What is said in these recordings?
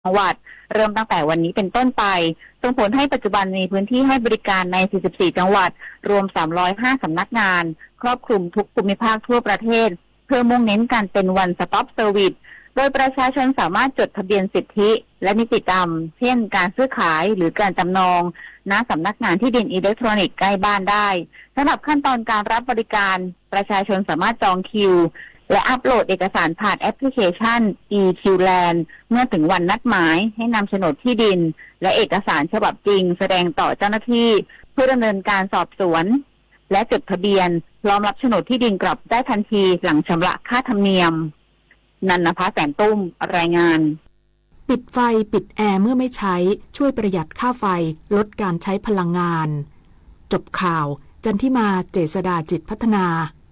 จังหวัดเริ่มตั้งแต่วันนี้เป็นต้นไปส่งผลให้ปัจจุบันมีพื้นที่ให้บริการใน 44 จังหวัดรวม 305 สำนักงานครอบคลุมทุกภูมิภาคทั่วประเทศเพื่อมุ่งเน้นการเป็น One Stop Service โดยประชาชนสามารถจดทะเบียนสิทธิและนิติกรรมเช่นการซื้อขายหรือการจำนองณสำนักงานที่ดินอิเล็กทรอนิกส์ใกล้บ้านได้สำหรับขั้นตอนการรับบริการประชาชนสามารถจองคิวและอัปโหลดเอกสารผ่านแอปพลิเคชัน eQland เมื่อถึงวันนัดหมายให้นำโฉนดที่ดินและเอกสารฉบับจริงแสดงต่อเจ้าหน้าที่เพื่อดำเนินการสอบสวนและจดทะเบียนพร้อมรับโฉนดที่ดินกลับได้ทันทีหลังชำระค่าธรรมเนียมนันนภาแสนตุ้มรายงานปิดไฟปิดแอร์เมื่อไม่ใช้ช่วยประหยัดค่าไฟลดการใช้พลังงานจบข่าวจันทิมาเจษฎาจิตพัฒนา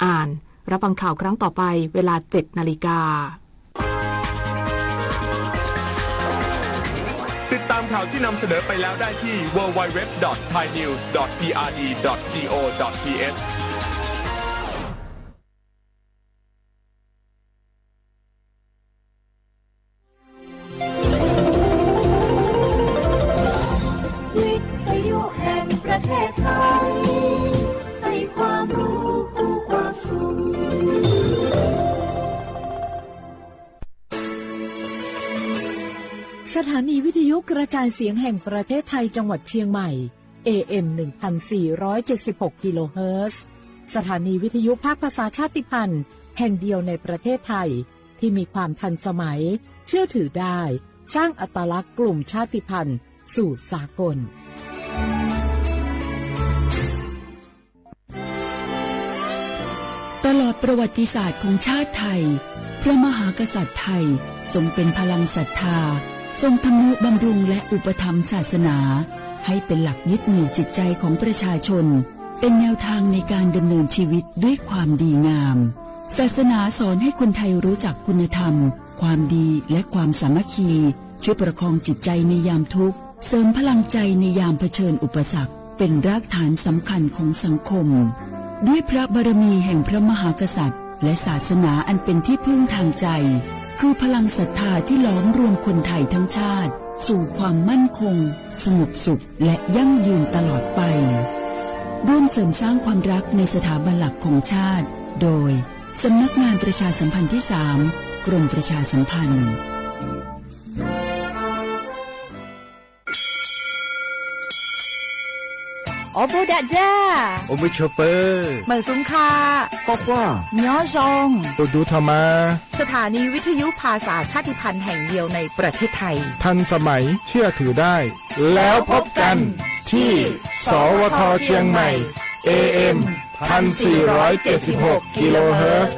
อ่านรับฟังข่าวครั้งต่อไปเวลา 7:00 น.ติดตามข่าวที่นำเสนอไปแล้วได้ที่ www.thainews.prd.go.thวิทยุแห่งประเทศไทยให้ความรู้คู่ความสุขสถานีวิทยุกระจายเสียงแห่งประเทศไทยจังหวัดเชียงใหม่ AM 1476 กิโลเฮิรตซ์สถานีวิทยุภาคภาษาชาติพันธุ์แห่งเดียวในประเทศไทยที่มีความทันสมัยเชื่อถือได้สร้างอัตลักษณ์กลุ่มชาติพันธุ์สู่สากลตลอดประวัติศาสตร์ของชาติไทยพระมหากษัตริย์ไทยทรงเป็นพลังศรัทธาทรงทำนุบำรุงและอุปถัมภ์ศาสนาให้เป็นหลักยึดเหนี่ยวจิตใจของประชาชนเป็นแนวทางในการดำเนินชีวิตด้วยความดีงามศาสนาสอนให้คนไทยรู้จักคุณธรรมความดีและความสามัคคีช่วยประคองจิตใจในยามทุกข์เสริมพลังใจในยามเผชิญอุปสรรคเป็นรากฐานสำคัญของสังคมด้วยพระบารมีแห่งพระมหากษัตริย์และศาสนาอันเป็นที่พึ่งทางใจคือพลังศรัทธาที่ล้อมรวมคนไทยทั้งชาติสู่ความมั่นคงสงบสุขและยั่งยืนตลอดไปร่วมเสริมสร้างความรักในสถาบันหลักของชาติโดยสำนักงานประชาสัมพันธ์ที่ 3 กรมประชาสัมพันธ์โอโบดะจ้าโอมิชเปอร์เหมือนสุงคาบอกว่าย้อซงตัวดูธรรมาสถานีวิทยุภาษาชาติพันธุ์แห่งเดียวในประเทศไทยทันสมัยเชื่อถือได้แล้วพบกันที่สวทเชียงใหม่ AM 1476 กิโลเฮิรตซ์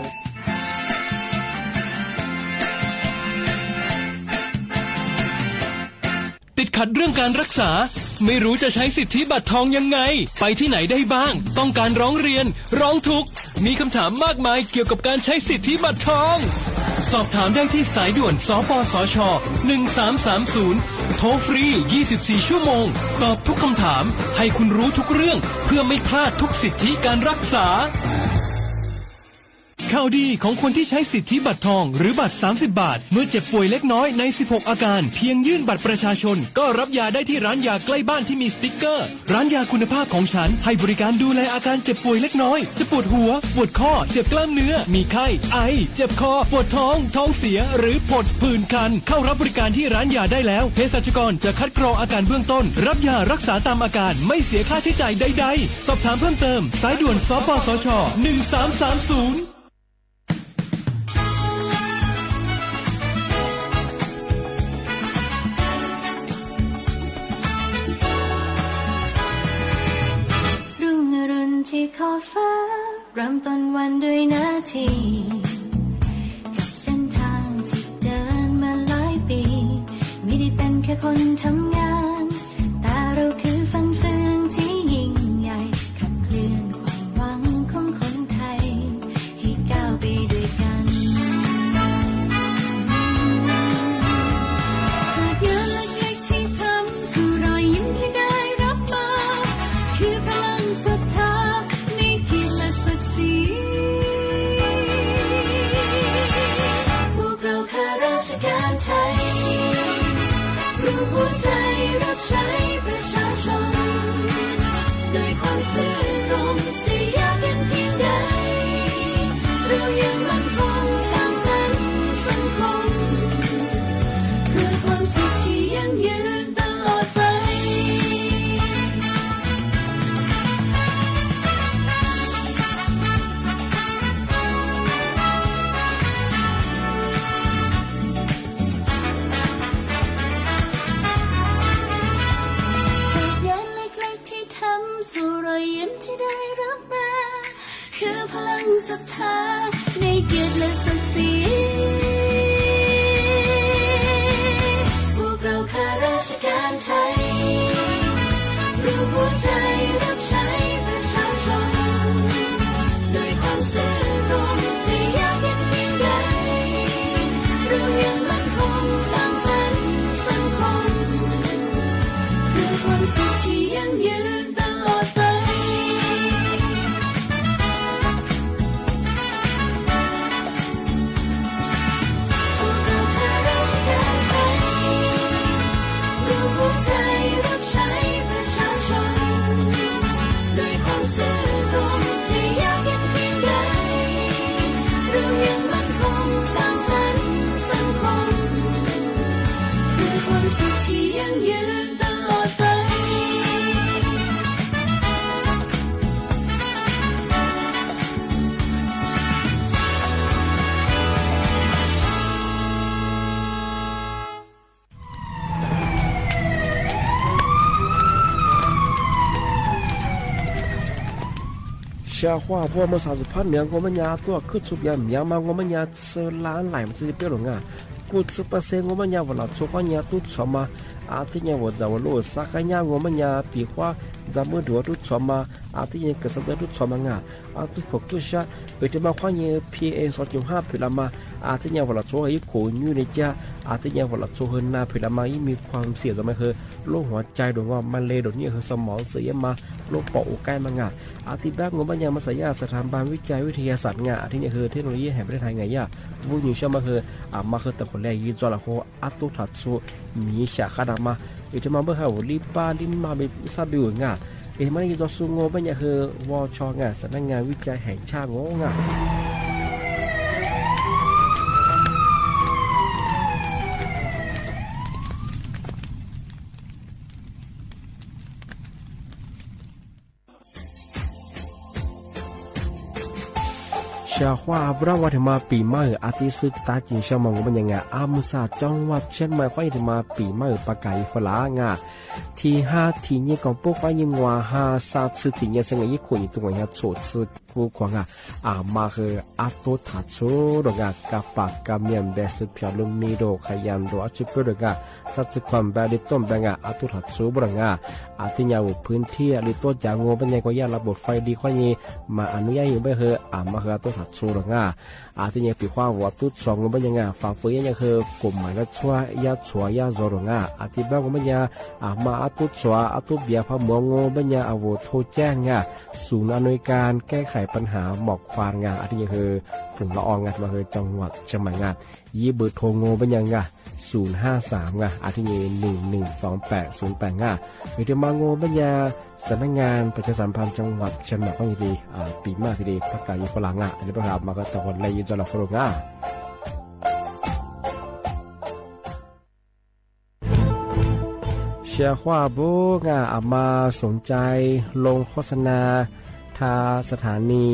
ติดขัดเรื่องการรักษาไม่รู้จะใช้สิทธิบัตรทองยังไงไปที่ไหนได้บ้างต้องการร้องเรียนร้องทุกข์มีคำถามมากมายเกี่ยวกับการใช้สิทธิบัตรทองสอบถามได้ที่สายด่วนสปสช1330โทรฟรี24ชั่วโมงตอบทุกคำถามให้คุณรู้ทุกเรื่องเพื่อไม่พลาดทุกสิทธิการรักษาข่าวดีของคนที่ใช้สิทธิบัตรทองหรือบัตร30 บาทเมื่อเจ็บป่วยเล็กน้อยใน16อาการเพียงยื่นบัตรประชาชนก็รับยาได้ที่ร้านยาใกล้บ้านที่มีสติ๊กเกอร์ร้านยาคุณภาพของฉันให้บริการดูแลอาการเจ็บป่วยเล็กน้อยจะปวดหัวปวดข้อเจ็บกล้ามเนื้อมีไข้ไอเจ็บคอปวดท้องท้องเสียหรือผดผื่นคันเข้ารับบริการที่ร้านยาได้แล้วเภสัชกรจะคัดกรองอาการเบื้องต้นรับยารักษาตามอาการไม่เสียค่าใช้จ่ายใดๆสอบถามเพิ่มเติมสายด่วนสปสช1330ที่ขอบฟ้าเริ่มต้นวันด้วยนาทีกับเส้นทางที่เดินมาหลายปีไม่ได้เป็นแค่คนทำงานแต่เราคือฝันฝืนที่ยิ่งใหญ่ขับเคลื่อนความหวังของคนไทยให้ก้าวไปด้วยกันจากงานเล็กๆที่ทำสู่รอยยิ้มที่ได้รับมาคือพลังศรัทธาพวกเราข้าราชการไทย รู้หัวใจรับใช้ประชาชนด้วยความซื่อตรงจะยากเย็นเพียงใดเรายังมั่นคงสร้างสรรค์สังคมเพื่อความสุขที่ยั่งยืนตลอดไปสู่รอยยิ้มที่ได้รับมาคือพลังศรัทธาในเกียรติและศักดิ์ศรีพวกเราข้าราชการไทยรู้หัวใจรับใช้ประชาชนด้วยความซื่อตรงจะยากเย็นเพียงใดเรายังมั่นคงสร้างสรรค์สังคมเพื่อความสุขที่ยั่งยืนตลอดไปพวกเราข้าราชการไทยรู้หัวใจรับใช้ประชาชนด้วยความซื่อตรงจะยากเย็นเพียงใดเรายังมั่นคงสร้างสรรค์สังคมเพื่อความสุขที่ยั่งยืนตลอดไปชาว่าพวกมัน30,000เนี่ย我们家多คือชุบยามยามา我们家吃ล้านหลายมันสิเปหลงอ่ะกู10%我们家ว่าชุกว่าเนี่ยตุชมาอาทิเนี่ยว่าจะว่าโลสักเนี่ย我们家ปีว่าจะมือดัวตุชมาอาทิเนี่ยก็สักตุชมาง่ะอาทิพวกตุชาไปจะมาว่าเนี่ย PM 2.5 พิลามาอาทิเนี่ยว่าช่วยโขยูในจ้าอาทิเนี่ยว่าช่วยนาพิลามายิ่มีความเสี่ยงจะไม่คือโรคหัวใจโดนว่ามันเลยโดนเนี่ยคือสมองเสียมาโรคปอดอกใกล้มาง่ะอาทิแบบงมันยังมาสายาสถาบันวิจัยวิทยาศาสตร์ง่ะอาทิเนี่ยคือเทคโนโลยีแห่งประเทศไทยไงย่าวุ้ยช่างมาคือมาคือแต่คนแรกยืนจอละโคอัตุถัดสูมีฉากขนาดมาอีจะมาเมื่อเขาลิป้าลิมาเป็นซาบิวง่ะมันยืนจอสูงมันยังคือวอชง่ะสำนักงานวิจัยแห่งชาติง่ะชาว่าบราวัฒมาปีใหม่อาทิซึกตาจิงชาวมองมันยังไงอามุสาจังหวัดเช่นไม่ค่อยถึงมาปีใหม่ปากไก่ฝรั่งอ่ะที่5ที่นี่ก็พวกว่ายังว่า5 3次ที่นี่ซึ่งอีกคนอยู่ตรงนี้โฉดซึกกูขวางอ่ะมาคืออัตโตทัชโชดอกกับปากกับเมียนเบสพิอาลุมีโดขยันโดอัจฉริยะสัตว์ความแบบดิต้มแบงอัตโตทัชโชบรังอาทิยาวพื้นที่ลิโตจางโง่เป็นยังก็ยาระบบไฟดีข้อนี้มาอนุญาตอยู่ไม่คือมาคืออัตโตทัชโชดอกอาทิยาปีข้าววัดตุสองเป็นยังฝ่าฝืนยังคือกลุ่มหมายก็ช่วยยาช่วยยาโจดอกอาทิบ้างเป็นยังมาอัตโตช่วยอัตโตเบียพะมงโง่เป็นยังอาวุธโทแจ้งศูนย์อำนวยการแก้ไขปัญหาหมอกควานอาทิยาคือฝุ่นละอองมาคือจังหวัดเชียงใหม่ยี่เบอร์โทรโง่เป็นยัง053อาทิตย์112808วิทยามาโง่ปัญญาสำนักงานประชาสัมพันธ์จังหวัดเชียงใหม่ข้อดีปีมากทีเดียวพักการยุฝรั่งอันนี้ประกาศมาก็ตะวันไล่ยุจลาฝรั่งเชียร์ว่าโบงมาสนใจลงโฆษณาทาสถานี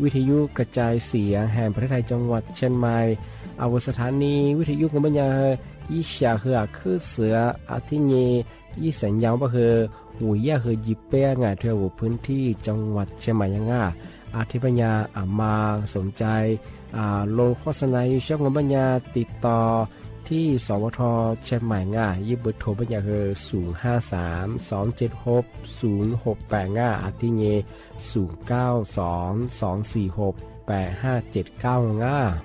วิทยุกระจายเสียงแห่งประเทศไทยจังหวัดเชียงใหม่อาวสถานีวิทยุของปัญญายี่เสียคือเสืออาทิเยยี่สัญญาว่าคือหุยยาคือยิบเป้งเที่ยวพื้นที่จังหวัดเชียงใหม่ยังอาทิปัญญามาสนใจลงโฆษณาช่องของปัญญาติดต่อที่สวทเชียงใหม่ยี่เบอร์โทรปัญญาคือ053-276-0685อาทิเย092-246-8579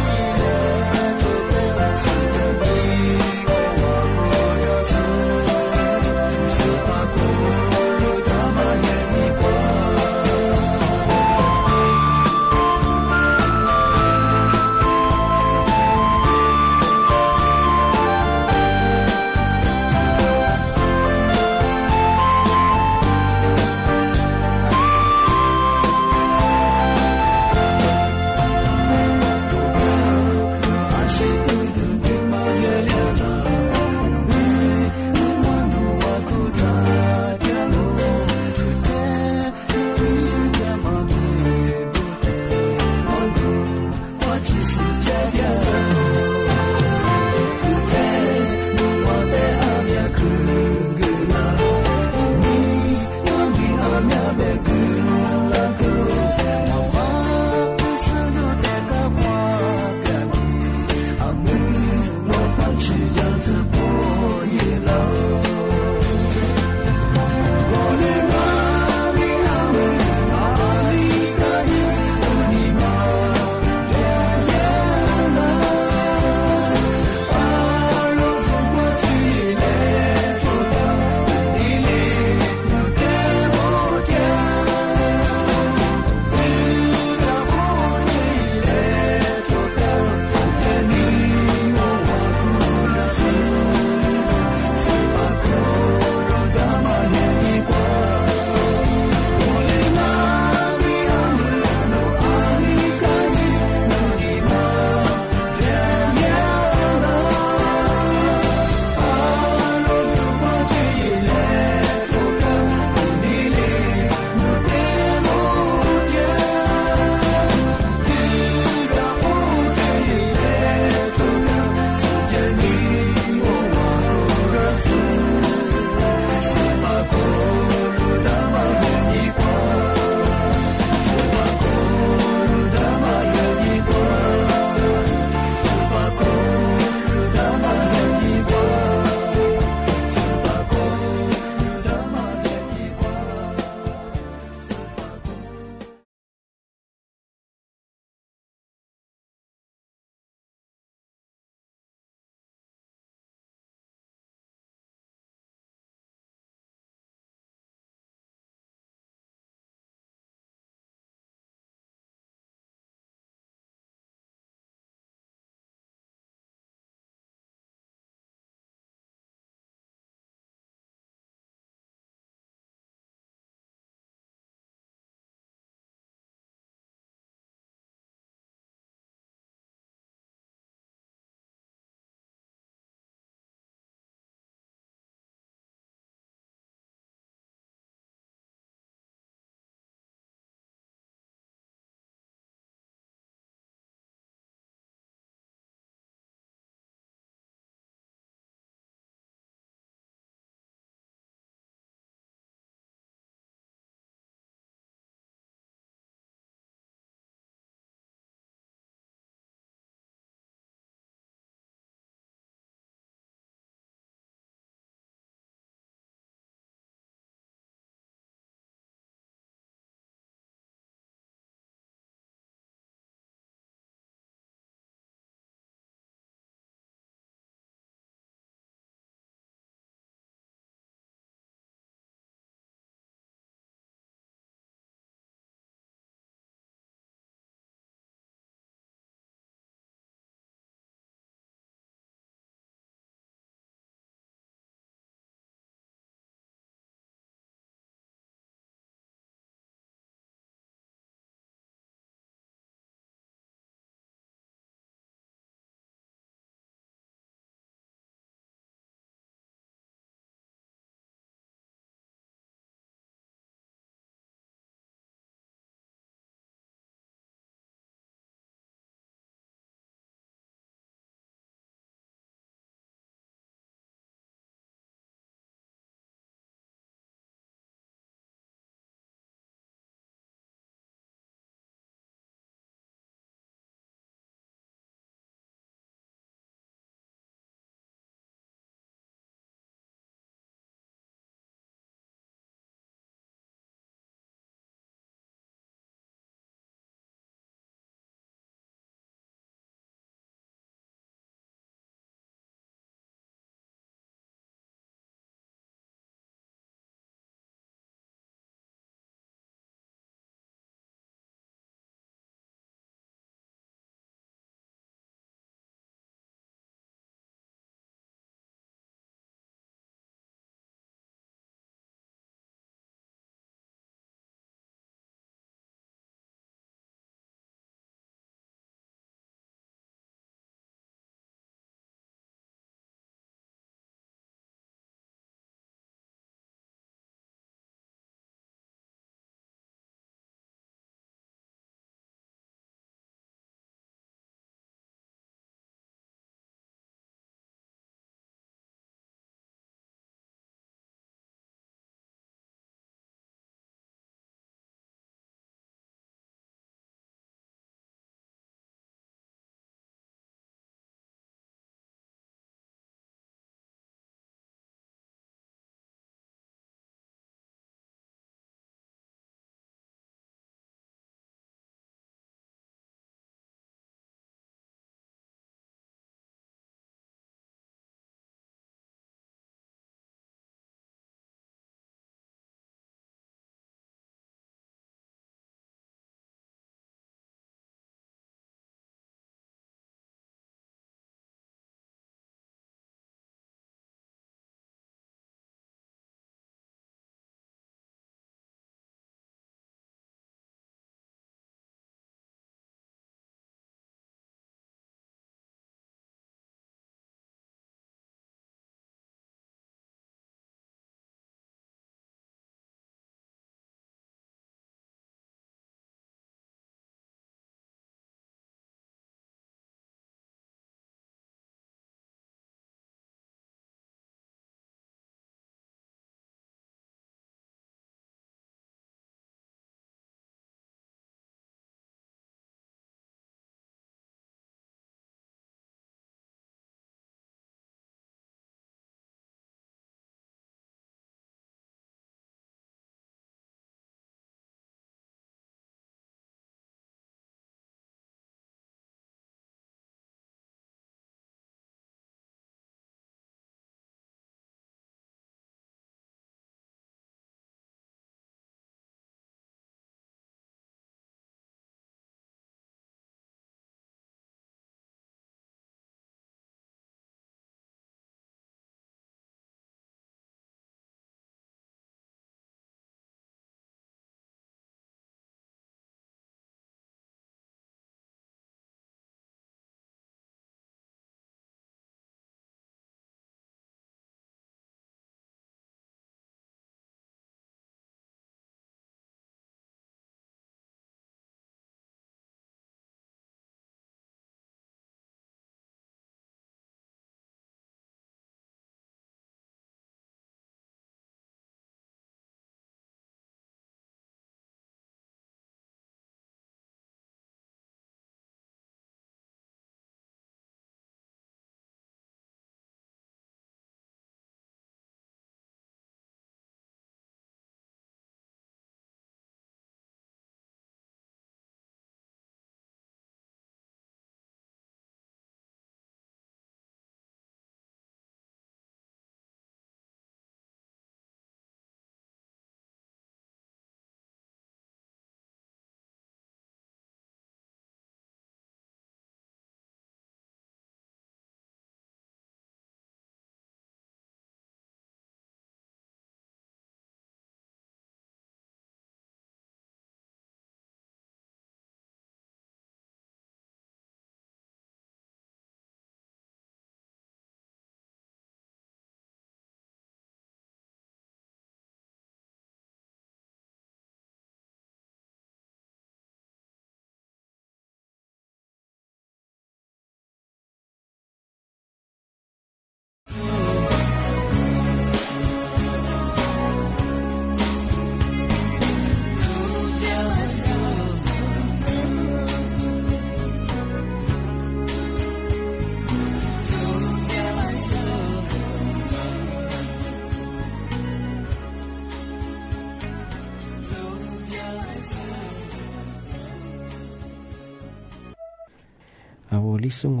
เอาลิซุงโอ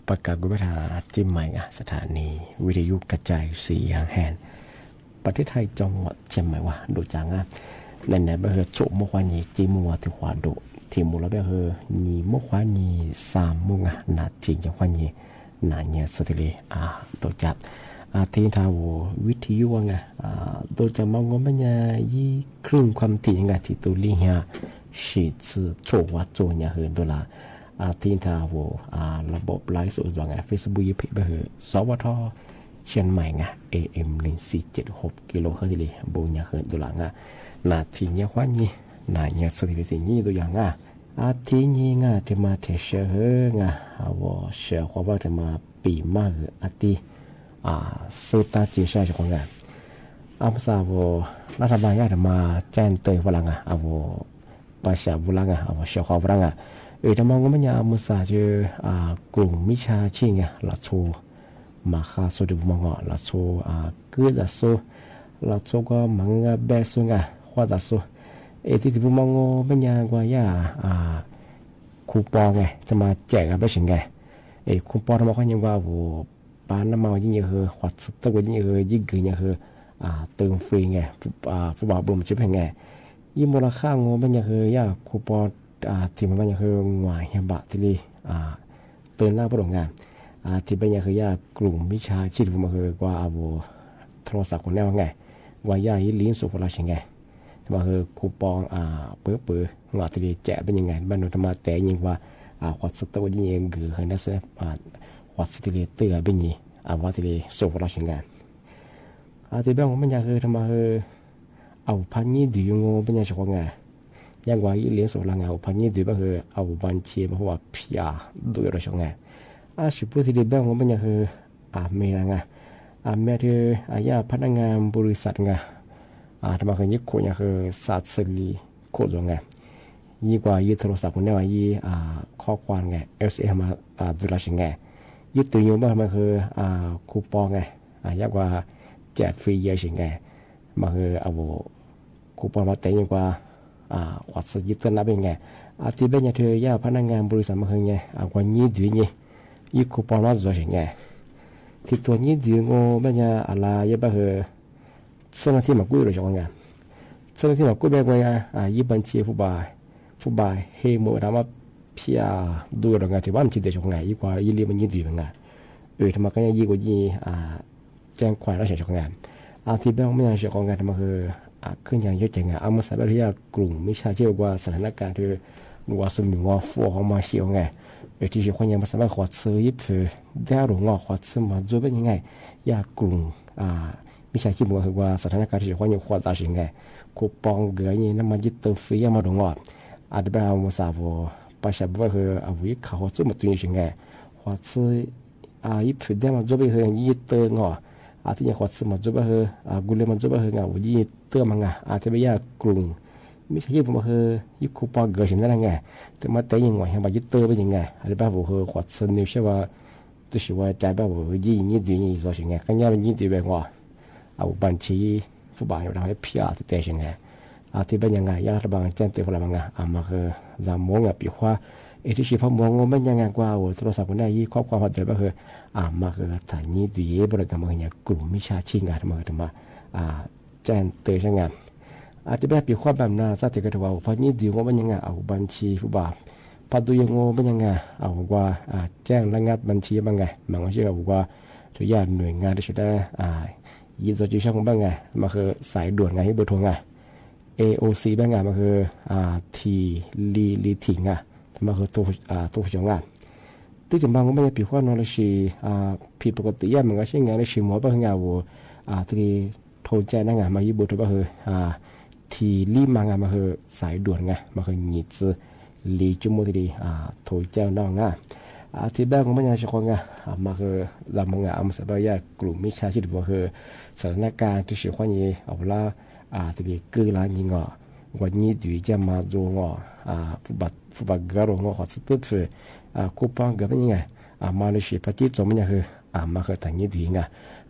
ประกาศกุบถาจิ้มใหม่สถานีวิทยุกระจายเสียงแห่งประเทศไทยจังหวัดเชียงใหม่ว่าดูจังในเบอร์โจมขวานีจีมัวที่ขวาดูที่มูลเบอร์นีมขวานี3มุงนาจีจังขวานีนาเนี่ยสติเลตัวจับที่ทาววิทยุตัวจะมองว่ามันยี่ครึ่งความถี่ยังไงที่ตัวลีเฮียสิจะโจว่าโจเนี่ยเหินตัวละที่ทาวระบบไลฟ์สดว่าFacebook ยี่เบอร์สวทเชียงใหม่AM 1476กิโลเฮิรตซ์เลยบุญเนี่ยเหินตัวละนาทีเนี่ยขวานี้นาเนี่ยสติเลที่นี่ตัวอย่างทีนี้จะมาเทเชอว่าเชื่อว่าจะมาปีมาทีสื่อตาจีใช่ใช่ของอาภาษาว่ารัฐบาลจะมาแจ้งเตือนพลังภาษาพลังว่าเชื่อความพลังแต่มองว่ามันยังมุสาจะกลุ่มมิชาชิงละโชมาค่าสุดมองละโชคือจะโซละโชก็มังเบสุว่าจะโซที่ที่มองว่ามันยังว่าคูปองจะมาแจกไปสิคูปองทำมาเขายังว่าปานน้ำมันยิ่งเยอะขวัญสุดตัวยิ่งเยอะยิ่งเกินเยอะเติมฟรีผู้บ่าวบุญชิบยังยิ่งมูลค่างูมันยังคูปองที่มันยังหวายเหี่ยบะที่นี่เติมหน้าผู้ดงงานที่เป็นยังกลุ่มวิชาชีพมันกว่าโทรศัพท์คนแนวว่ายิ่งลิ้นสุขเราชิงว่าคูปองเปื่อยงาที่แจกเป็นยังไงบ้านเราทำมาแต่ยิ่งว่าขวัญสุดตัวยิ่งเยอะเกินนั่นสิวัดสติเลเตอร์เป็นยี่วัดสติเลส่งเราเชิงกันที่บ้านผมมันยังทำมาเอาพันยี่ดีงงเป็นยังชงยังว่าอีเลี้ยงส่งเราเอาพันยี่ดีบ้างเอาบัญชีมาว่าพิจารดูเราชงสิบที่บ้านผมมันยังเมรังเมื่อที่พนักงานบริษัททำมายิ่งคนยังสัตว์สิริโคตรยิ่งกว่ายี่โทรศัพท์คนนี้ว่ายี่ข้อความLCM มาดูเราเชิงยึดตัวอยู่บ้างมันคือคูปองยากกว่าแจกฟรีเยอะสิมันคือเอาคูปองมาเต็มกว่าขวัญสุดยึดตัวนับเป็นที่เป็นอย่างเธอยากพนักงานบริษัทมันคือกว่ายี่ดื้อยี่คูปองมาตัวสิที่ตัวยี่ดื้องูเป็นอย่างอะไรยี่บ้างคือเส้นที่มันกู้เลยจังเส้นที่มันกู้เป็นว่ายี่บัญชีผู้บ่ายเฮโมดามาพี่ดูเรื่องที่บ้านที่เด็กชงยิ่งกว่ายิ่งเรียนมันยิ่งดีมันทำไมก็ยิ่งกว่ายิ่งแจ้งความแล้วเสียชงที่บ้านไม่ยังเสียของทำไมคือขึ้นอย่างเยอะจังมาสายแบบที่กลุ่มมิชาชีพว่าสถานการณ์ที่ว่าสมิงว่าฟัวของมาเชียวที่เสียคนยังมาสามารถขวัญซื้อยิบซื้อได้หรือขวัญซื้อมาจะเป็นยังไงกลุ่มมิชาชีพว่าสถานการณ์ที่เสียคนยังขวัญจะสิ่งคูปองเกลือนี่น้ำมันยึดตัวฟรีมาดูอาจจะเป็นมาสาวภาษาบ้านคือเอาไว้เขาซื้อมาตัวนี้สิขวัญซื้อยิบซื้อได้มาจะเป็นยึดตัวที่ยังขวัญซื้อมาจะเป็นกุเลมันจะเป็นว่ายึดตัวมันอาจจะเป็นกลุ่มไม่ใช่ยึดมายึดคูปองเกลือสินั่นแต่มาแต่ยังไงให้มายึดตัวเป็นยังไงอาจจะเป็นว่าขวัญซื้อเนี่ยใช่ว่าตัวสิว่าใจแบบว่ายึดดีนี่ตัวสิก็ยังเป็นยึดดีแบบว่าเอาบัญชีผู้บ่าวเราให้พิจารณาแต่สิที่เป็นยังไงรัฐบาลแจ้งเตือนพลังงานมาคือจำมองปีว่าที่ชีพมองมันยังไงกว่าโทรศัพท์คนนี้ครอบครัวหัดใจก็คือมาคือฐานนี้ดีบริการมาเนี่ยกลุ่มมิชาชีพมาแจ้งเตือนช่างงานอาจจะแบบปีว่าแบบนั้นสักทีก็ถือว่าพอนี้ดีว่ามันยังไงเอาบัญชีผู้บ่าวพอดูยังงมันยังไงเอาว่าแจ้งระงับบัญชีบ้างไงบางทีก็บอกว่าทุกอย่างหน่วยงานที่จะได้ยินดีช่างบ้างไงมาคือสายด่วนไงที่เบอร์โทรไงAOC บ้างมันคือทีลีถิงมันคือตัวจงที่จะบางก็ไม่ได้ผิดข้อนอนเลยสิผิดปกติมันก็เช่นไงในชิมหัวบ้างว่าที่โทรแจ้งมาญี่ปุ่นก็คือทีลีมันคือสายด่วนมันคือหนีจื้อลีจุ่มที่โทรแจ้งน้องที่บ้านก็ไม่ยังเฉพาะมันคือจำมันมันสบายกลุ่มมิชาชีพก็คือสถานการณ์ที่เสียความยิ่งเอาละที่คือร้านยิงวันนี้ดูจะมาดูผู้บัตรกรขอสตุดเฟคูปองก็เป็นยังไงมาเลเซียปฏิจจมันยังคือมาคือทางนี้ดี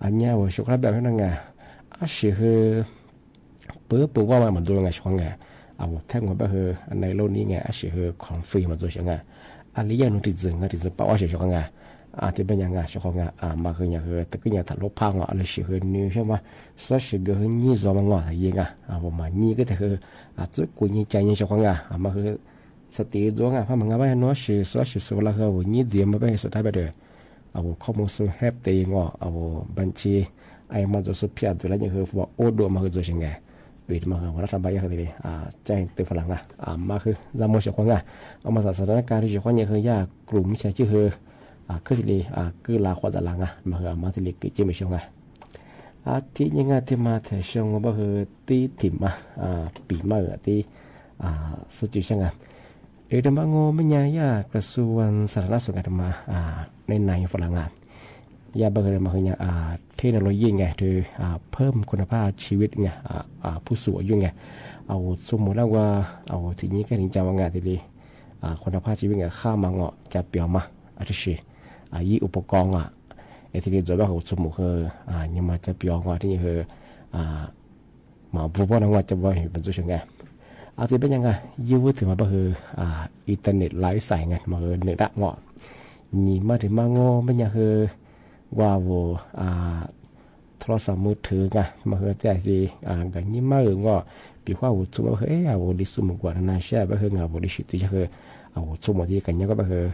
อันนี้ว่าสุขภาพแบบนั้นสิคือเปิดว่ามันดูยังไงช่วงแท้งว่าแบบคือในโลกนี้สิคือของฟรีมาดูช่วง里样弄的人啊，就是把我学讲啊，这边样啊，学讲啊，嘛个样个，这个样他老怕我，阿是个女什么，说是个你做嘛我一样啊，我嘛你个这个最贵你讲你学讲啊，嘛个สติจงเพราะมันก็ไม่น้อยสิสสิสุแล้วก็วันนี้เดี๋ยวมาไปสุดท้ายไปเลยข้อมูลสุดแฮปปี้งอบัญชีไอ้มันจะสุดเพียรตัวแล้วยังคือว่าโอ้ดูมาคือจะยังไงวิธีมาคือว่ารัฐบาลยังคือใจตัวฝรั่งมาคือจำมั่วสิ่งว่ามาสถานการณ์ที่สิ่งว่ายังคือยากลุ่มใช่ชื่อคือที่คือลาขวดจะลังมาคือมาที่คือจิ้มสิ่งว่าที่ยังไงที่มาแต่สิ่งว่าคือที่ถิ่มปีมาที่สุดที่ยังไงธรรมะโง่ไม่ยากกระทรวงสาธารณสุขธรรมะในฝรั่งยาบางเรื่องมาคือเทคโนโลยีไงคือเพิ่มคุณภาพชีวิตไงผู้สูงอายุไงเอาสมมติแล้วว่าเอาทีนี้ก็ถึงจะว่างานทีนี้คุณภาพชีวิตไงข้ามังจะเปลี่ยนมาอะไรสิยี่อุปกรณ์ทีนี้จะว่าเขาสมมติคือยังมาจะเปลี่ยนที่นี่คือมาบุบนั่งว่าจะว่าเป็นตัวยังไงที่เป็นยังไงยืดถึงมาก็คืออินเทอร์เน็ตไลฟ์สายไงมาคือเนื้อดักเงาะนี่มาถึงมาโง่เป็นยังคือว่าวัวโทรศัพท์มือถือไงมาคือใจดีกันนี่มาเงาะปีว่าวัวจุ่มก็คือวัวดิสุมกว่านาเช่ก็คือวัวดิชิตที่คือวัวจุ่มที่กันนี่ก็คือ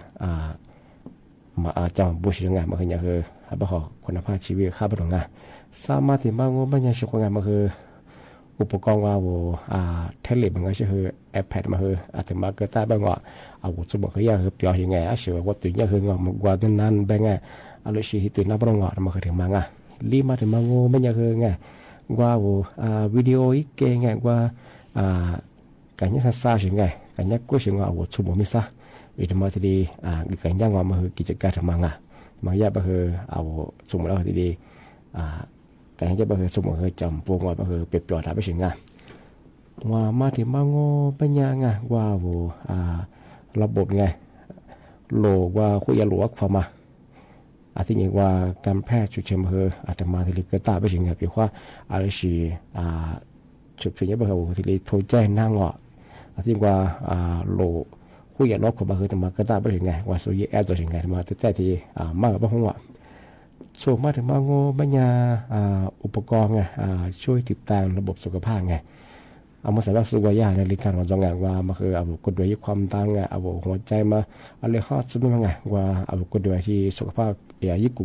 มาจำบุษยังไงมาคือยังคือบ่ขอคุณภาพชีวิตข้าพเจ้าไงสามารถที่มาโง่เป็นยังช่วยไงมาคืออุปกรณ์ว่าเทเลมันก็คือ iPad มาคืออาจจะมาเกิดได้บ้างว่าสมมติคือยังคือเปลี่ยนยังไงเชื่อว่าตัวยังคืองอมันกว่านั้นเป็นไงอะไรสิ่งที่ตัวนับรองงอมาคือถึงมาไงรีมาถึงมาโง่ไม่ยังคือไงว่าวิดีโออีกเก่งไงว่าการยังซาสิ่งไงการยังกู้สิ่งว่าสมมติมิซะวิธีมาที่ดีการยังว่ามาคือกิจการทำมาไงมาแยกก็คือสมมติเราที่ดีการที่บ่คือสมมุติคือจำพวกว่าบ่คือเปรียบเทียบได้ไปถึงว่ามาถึงมาโง่ปัญญาว่าระบบไงโลว่าคุยหลวกฟอร์มาที่อย่างว่าการแพทย์ฉุกเฉินคืออาจจะมาที่เกิดตาไปถึงเพียงว่าอะไรสิฉุกเฉินบ่คือที่โทรแจ้งนั่งที่ว่าโลคุยหลวกของบ่คือจะมาเกิดตาไปถึงว่าสุยแอดตัวถึงมาแต่ที่มากบ่ฮู้ว่าส่วนมาถึงมาโง่ปัญญาอุปกรณ์ไงช่วยติดตามระบบสุขภาพไงเอามาใส่ว่าสุขยาในริการของจังหวัดว่ามันคือกดด้วยความตั้งไงหัวใจมาอะไรฮอตสุดมั้งไงว่ากดด้วยที่สุขภาพยิ่งกู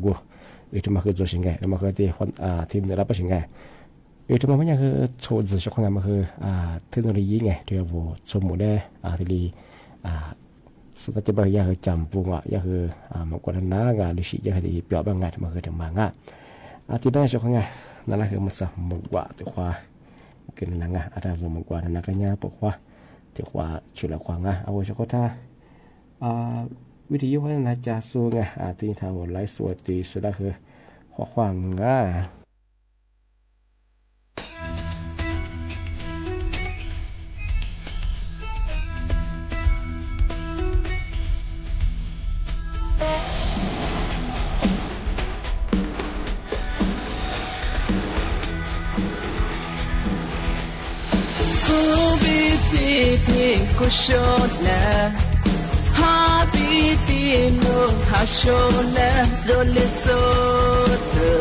ที่มาคือตัวสิ่งไงแล้วมาคือที่คนที่ได้รับสิ่งไงที่มาไม่ใช่คือโชว์สิ่งของไงมาคือเทคโนโลยีไงที่สมมุติได้ที่สุดท้ายจะบอกยาคือจำปุ่งยาคือมันกว่านั้นงานลิชิยาคือเปลี่ยนบางงานมันคือถึงบางงานที่บ้านชอบไงนั่นแหละคือมันสมกว่าตัวควาคือนั่นไงอะไรสมกว่านั่นก็เนี่ยปกว่าตัวควาชุดละควางเอาไว้ชอบท่าวิธียุคนั้นจะสู้ไงที่ทางไลฟ์สดที่สุดก็คือควางKushona habitino hashona zolisota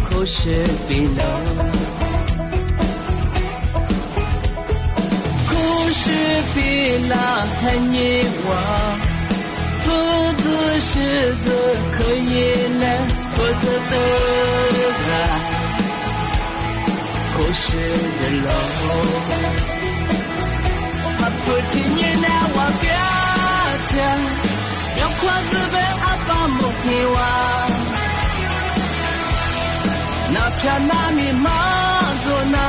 kushpilo kushpila hanyiwa fuzu shizu kuyina fuzu toga kushpilo Putting now a gotcha. Your clothes are very up on Mokiwa. Not Chanami Mazona.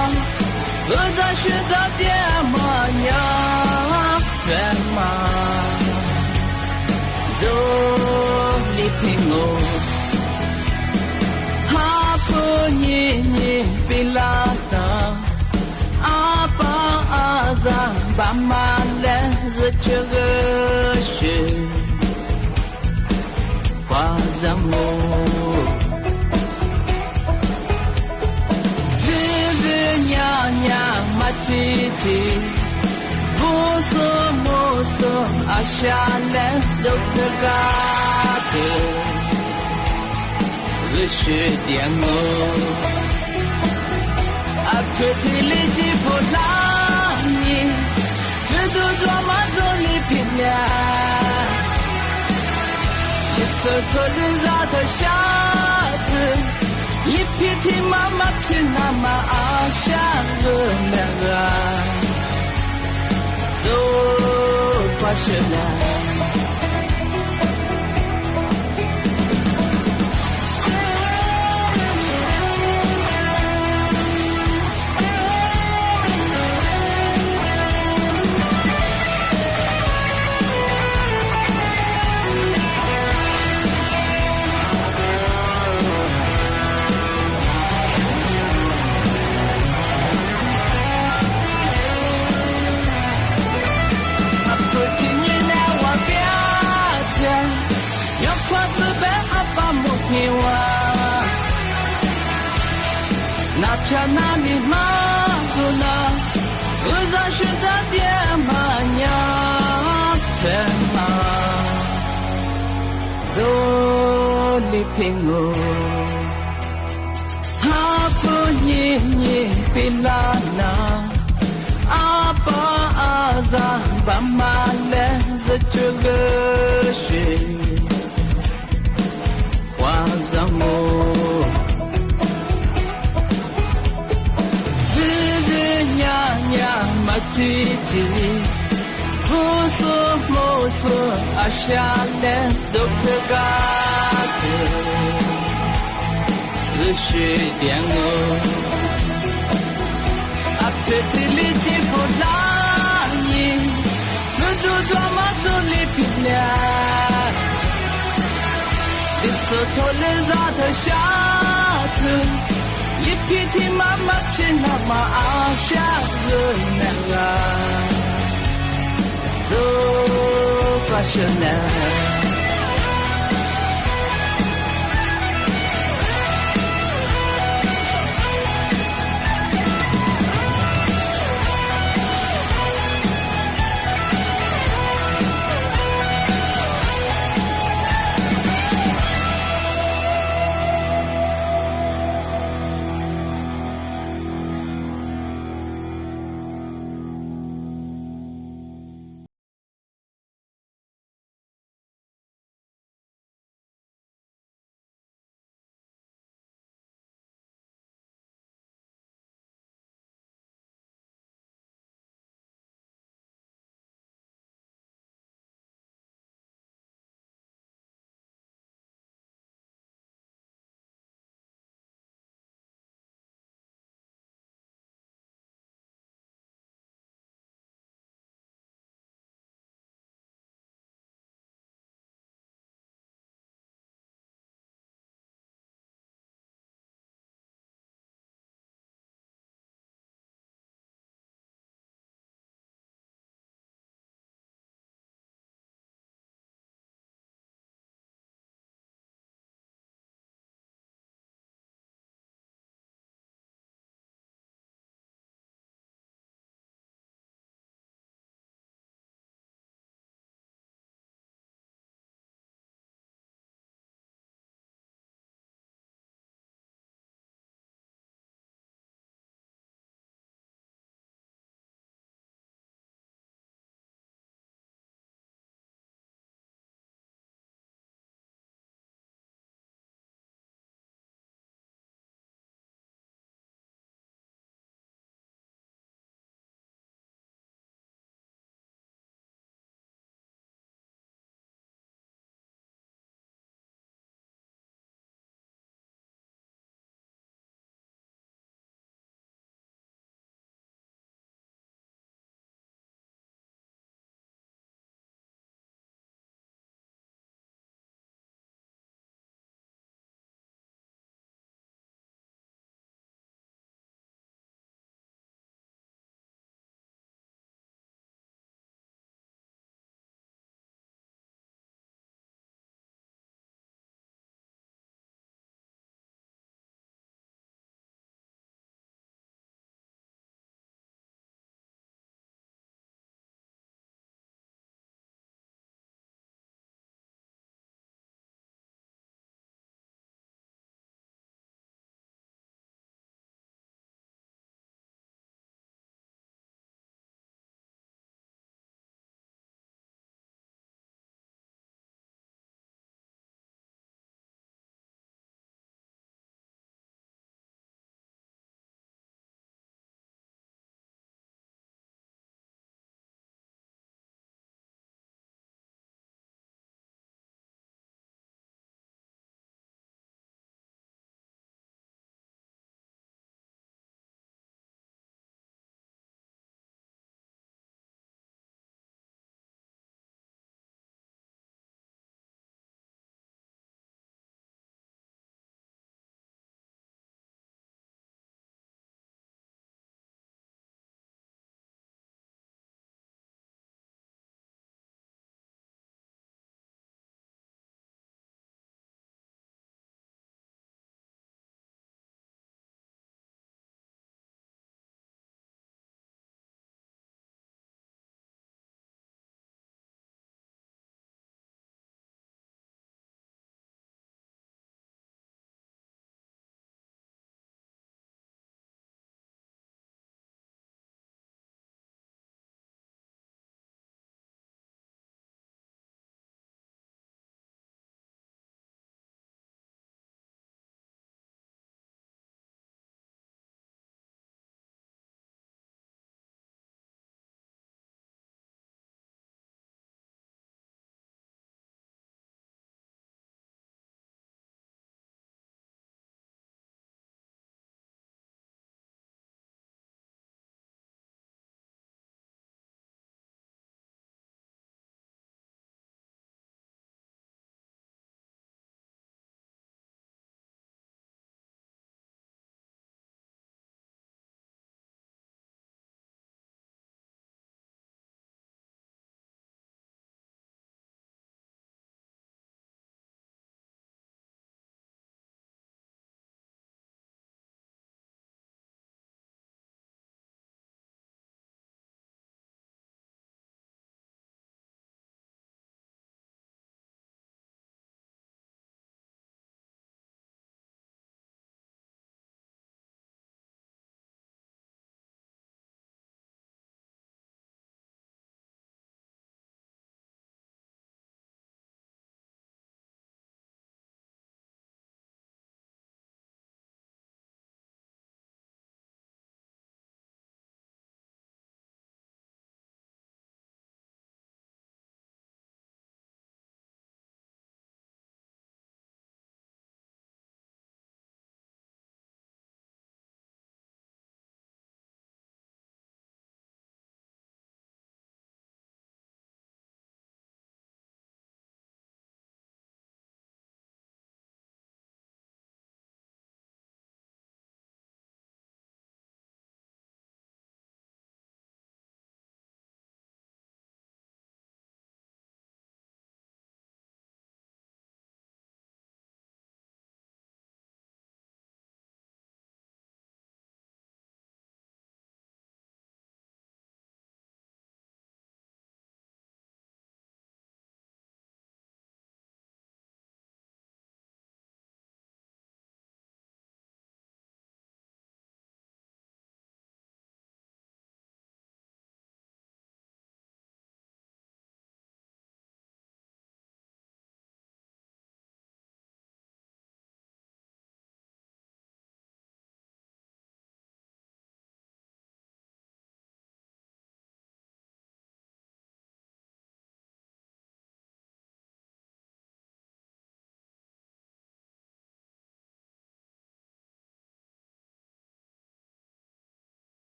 But I should have dear Mania. Fema. Zolipingo. Hapunyi Pilata. Ba ma le za chge shi fa za mo vive nya ma chi chi bo so mo so 阿夏来走的嘎的，热血点我，阿特地里吉普拉尼，这都多么走里平凉，一色错人咋的下子。一匹蹄妈妈偏那么阿夏个那个，走qua雪来。那片那里马祖那，我在学的爹妈娘，天马走里平我，阿婆爷爷比拉那，阿爸阿妈爸妈来自这个学，花上我。叽叽，婆娑摩娑，阿夏来走可嘎的，热血点我，阿特地里吉普拉尼，这都多么走里平凉，一色错人咋的下头。一匹蹄妈妈偏那么阿夏个那个，走qua雪来。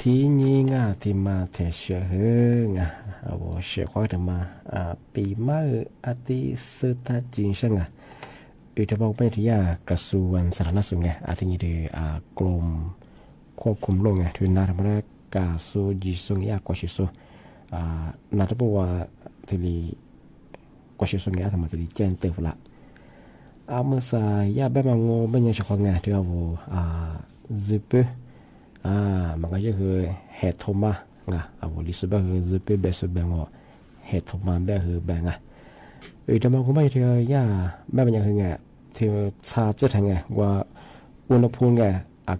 ทีนี้ที่มาเทเชื่อเฮง我学会的嘛ปีมาอาทิสุดท้ายจริงใช่ไหมอุตบะเป็นที่กระทรวงสาธารณสุขไงอาทินี้กรมควบคุมโรคไงที่นาธรรมราชกาสูจิสุงยากว่าชิสุนาธรรมว่าที่กว่าชิสุงยาธรรมที่เจนเตฟละเมื่อสายแบบมังโง่เป็นยังเฉพาะไงที่ว่าซึเปมันก็คือเหตุทมาลิสบะคือซึเปเบสเบงว่าเหตุทมาแบบคือแบงแต่มันก็ไม่ที่แบบมันยังคือไงที่ชาเจตังไงว่าอุณหภูมิไง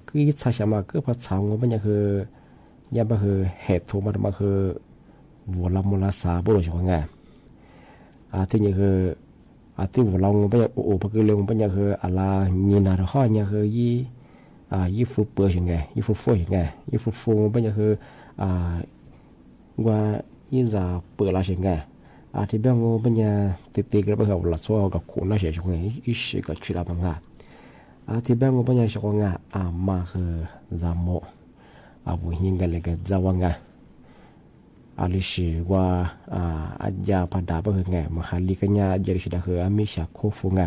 คือชาชามาคือพอชาวงมันยังคือแบบคือเหตุทมามันคือวัวลำมูลสาบุรุษของไงที่นี่คือที่วัวลำมันยังโอ้พอคือเรื่องมันยังคืออะไรยีนาร์ห้อยยังคือยี่ฟูเปอร์ยังไงยี่ฟูฟูยังไงยี่ฟูฟูมันยังคือว่ายี่จะเปิดอะไรยังไงที่เบื้องงูมันยังติดกับเขาหลักส่วนกับคนน่าเสียชงไงอีสิกับชีลาบังอ่ะที่เบื้องงูมันยังชงไงมาคือจามโมบุหิงกันเลยกับจาวังลิชิว่าอาจจะพัฒนาไปคือไงมหาลิกันยาจะริชดาคือมิชาโคฟูไง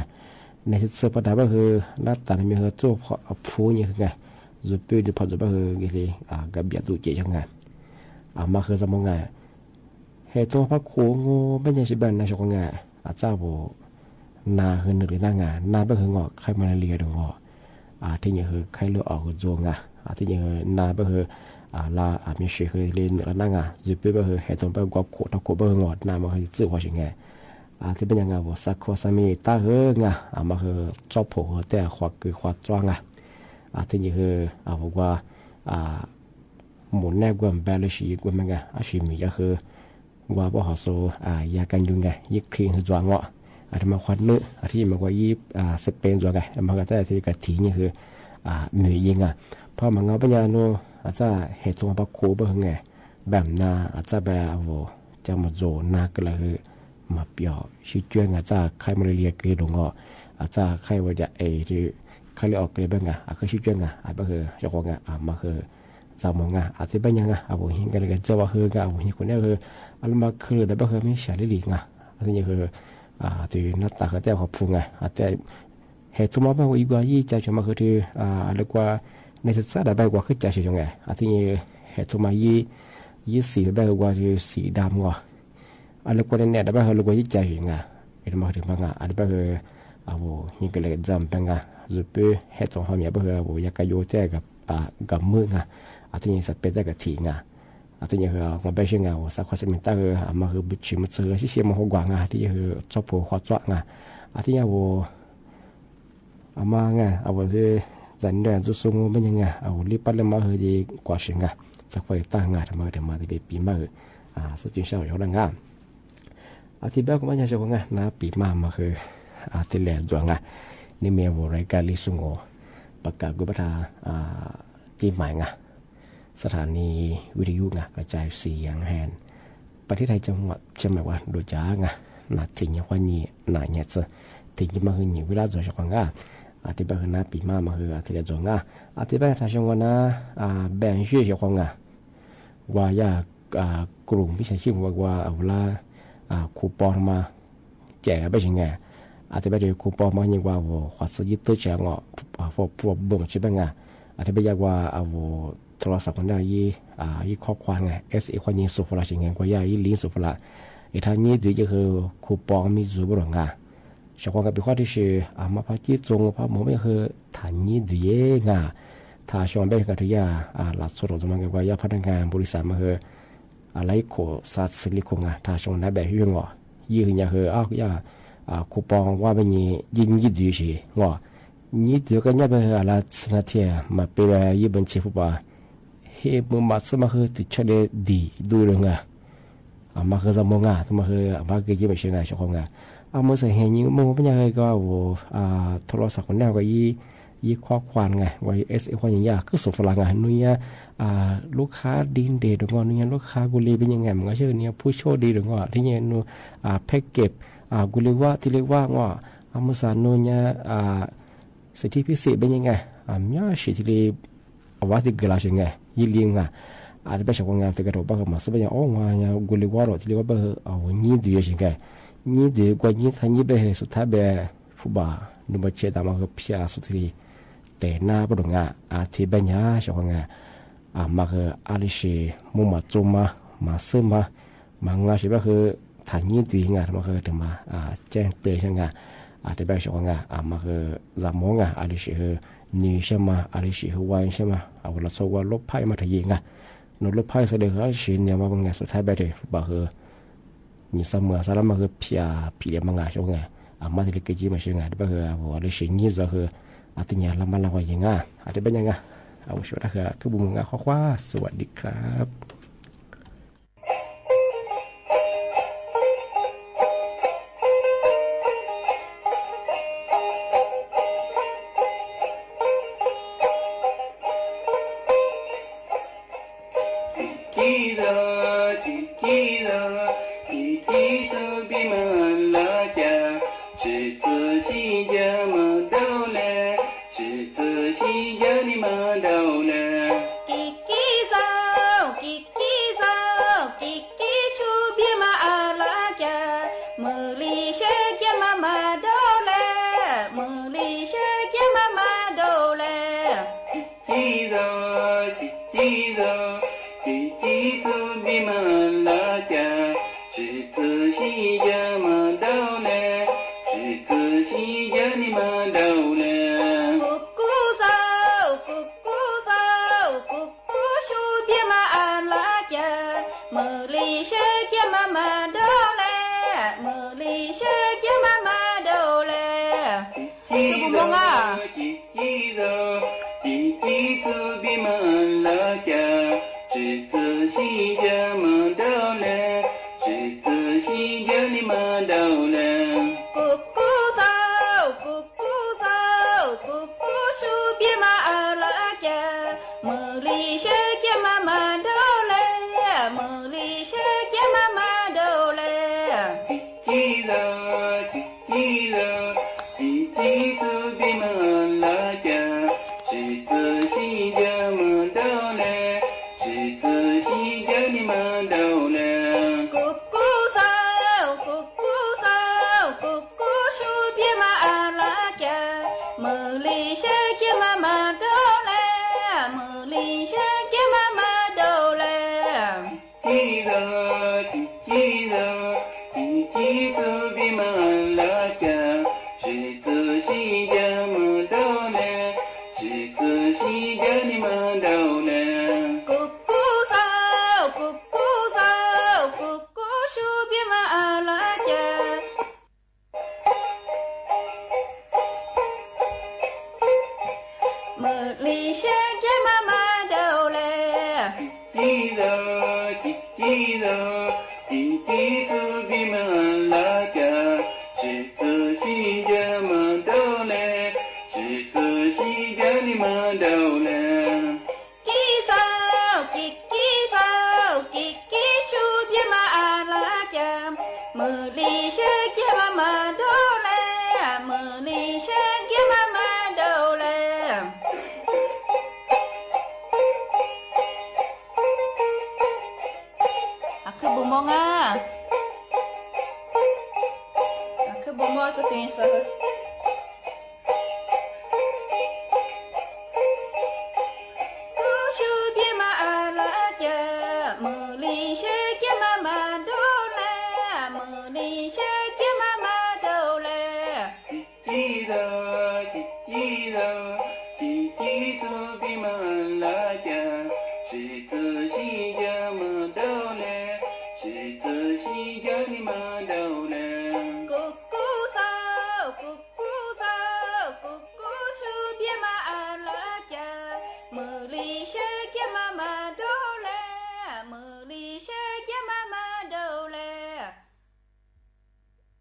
ในที่สุดพัฒนาไปคือนัดตันมีคือจูบฟูนี่คือไงจุดเปลี่ยนพัฒนาไปคือกี่ทีกับยาดูเจยังไงมาคือจามงไงเหตุตัวพักโค้งเป็นยังชิบันนะชกงาอาจารย์โบนาคือหนึ่งหรือหน้างานนาเป็นคืองอไข้มาเรียดงอที่ยังคือไข้เลือดออกคือจวงที่ยังนาเป็นคือลามีเชื้อคือเรียนหรือหน้างานจุดเปลี่ยนเป็นคือเหตุตัวเป็นกบโคตรโคเป็นงอนามาคือจืดหัวชิงไงที่เป็นยังไงว่าสักข้อสามีตาเฮงมาคือจอบผูแต่ขวักคือขวักจ้างที่ยังคือบอกว่าหมุนแนบกวนแบลชีกวนมันไงชิมีก็คือว่าบ่หอโซยากันยุงไงยิกครีนจวงอ่ะที่มาควันนึที่มันว่ายิสเปนจวงไงมันก็แต่ที่กะทีนี่คือหนือยิงเพราะมันเงาปัญญาโนอาจจะเหตุตัวปักโคบ่คือไงแบบนาอาจจะแบบจะมาโจนาก็เลยคือมาเปียวชื่อเจ้าอาจจะใครมาเรียกคือดงอาจจะใครว่าจะที่ใครเรียกออกเลยบ้างคือชื่อเจ้าก็คือเจ้าของมาคือจามงอาจจะเป็นยังบุหิงกันเลยกันจะว่าคือบุหิงคนนี้คืออันมาคือได้บ่คือไม่ใช่ลิลิงอันนี้คือที่นัดตาเขาแต่ขอบฟุงแต่เหตุมาเป็นว่าอีกว่ายี่ใจจะมาคือที่เรียกว่าในศึกษาได้บ่กว่าคือใจเฉยๆอันนี้เหตุมายี่สีได้บ่กว่าที่สีดำอันเรียกว่าเนี่ยได้บ่คือเรียกว่ายี่ใจเฉยๆเป็นมาถึงบางอันนี้บ่คือบุหิงกันเลยจำเป็นจุดเปเหตุของเขาเนี่ยบ่คือบุอยากจะโยเจ้กับมืออันนี้สัตว์เป็นได้กับถีอันนี้คือเราไปเชื่อสักคนสมิตาคือมาคือบิชิมซื้อที่เชื่อมาหัวกว่างที่คือชอบผูกคอจ้วงอันนี้มาที่จันเดินจุดสูงเป็นยังรีบไปเลยมาคือดีกว่าเชื่อสักคนตั้งทำมาที่ปีมาสุดจริงเช้าอยู่ดังอันที่แบบก็ไม่ใช่เฉพาะนะปีมาคือที่แหลมจวงนี่มีรายการลิสุงโอประกาศกุบตาจีนใหม่สถานีวิทยุกระจายเสียงแทนประเทศไทยจังหวัดเชียงใหม่ว่าโดยจ้านาจริงอย่างว่านี่นาเนี่ยจะถึงจะมาคือหนีเวลาจอดช่องที่บ้านนาปีมาคือที่เรียนจงที่บ้านทางช่องวันแบ่งชื่อช่องว่าอยากกลุ่มวิชาชีพว่าเอาละคูปองมาแจกไปยังไงที่บ้านเดี๋ยวคูปองมาอย่างว่าขวัญซื้อตัวเชียงพวกเบิ่งใช่ไหมที่บ้านอยากว่าเอาโทรศัพท์มันได้ยี่ข้อความSE ความยิงสุฟลาชิงเงกว่ายี่ลิงสุฟลาทางนี้ดูจะคือคูปองมีจุบลงชาวกับปีข้อที่ชื่อมาพักที่ตรงพระหมอไม่คือฐานนี้ดูเย่ถ้าชาวบ้านก็ถือหลักสูตรจะมันกว่าพนักงานบริษัทมาคืออะไรโคสัตสิลิคงถ้าชาวบ้านแบบยื่นยี่คือคือคูปองว่าเป็นยิงยี่ดูสินี่เดี๋ยวกันเนี่ยเป็นอะไรสนาเทียมาเป็นยี่บัญชีฟุบะเฮ้มึงมาสมัครติดเชื้อดีดูเรื่องมาคือจะมองมาคือมาคือยี่บัญชีชาวคงมื่อใส่เห็นยิ่งมึงเป็นยังไงก็โทรศัพท์คนแนวก็ยี่ข้อความว่าSE ความยิ่งยากคือสุฟลางนู่นลูกค้าดีเด่ดงนู่นลูกค้ากุลีเป็นยังไงมันก็เชื่อเนี่ยผู้โชคดีดงที่เนี่ยนู่แพ็กเก็บกุลีว่าที่เรียกว่ามื่อสารนู่นสิทธิพิเศษเป็นยังไงมีสิทธิ ว่าที่กลาเชงไงยี่ลิงอ่ะอาจจะไปชกงานที่กระโดดบ้างมาสักอย่างอ๋อว่าเนี่ยกุลีว่าเราที่เรียกว่าเอายี่ดีเชงไงยี่ดีกว่ายี่ทันยี่ไปสุดท้ายแบบฟุบะนุ่มเชื่อตามมาก็พิจารณาสุดที่แต่หน้าปดงอ่ะที่เป็นยาชกงานมาคืออาลิชีมุมาจุมาซึมมางาใช่ป่ะคือฐานยี่ดีงานมาคือถึงมาแจ้งเตือนใช่ไงอาจจะไปชกงานมาคือจำมองอาลิชีคือนี่ใช่ไหมอาลิชีคือวันใช่ไหมเอาละสว่าลบไพ่มาทยิงนลบไพ่แสดงว่าชินเนี่ยมาบางงานสุดท้ายไปเลยบ่คือนี่เสมอสารมาคือพี่เดียมังงาชกงมาที่เล็กจีมาชกงบ่คือเอาอาลิชีนี่จะคืออาทิตย์นี้ละมันละวันยังอาจจะเป็นยังไงเอาช่วยได้คือบุญงาข้อว่าสวัสดีครับ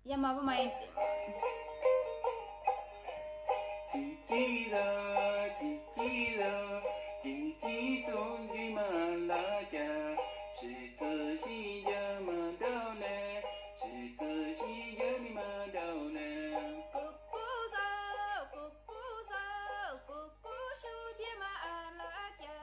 อย่ามาทำไม Hãy subscribe cho kênh Ghiền Mì Gõ để không bỏ lỡ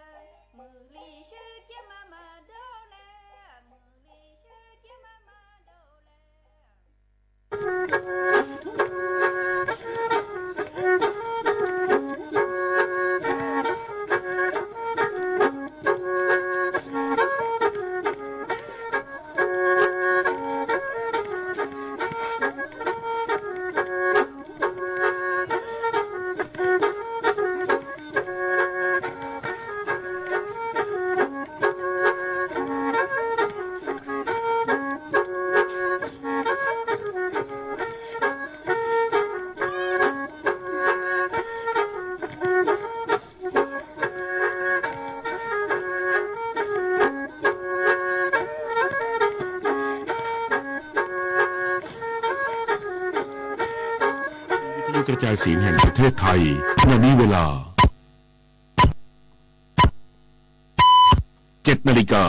ระจายเสียงแห่งประเทศไทยวันนี้เวลา 7 นาฬิกา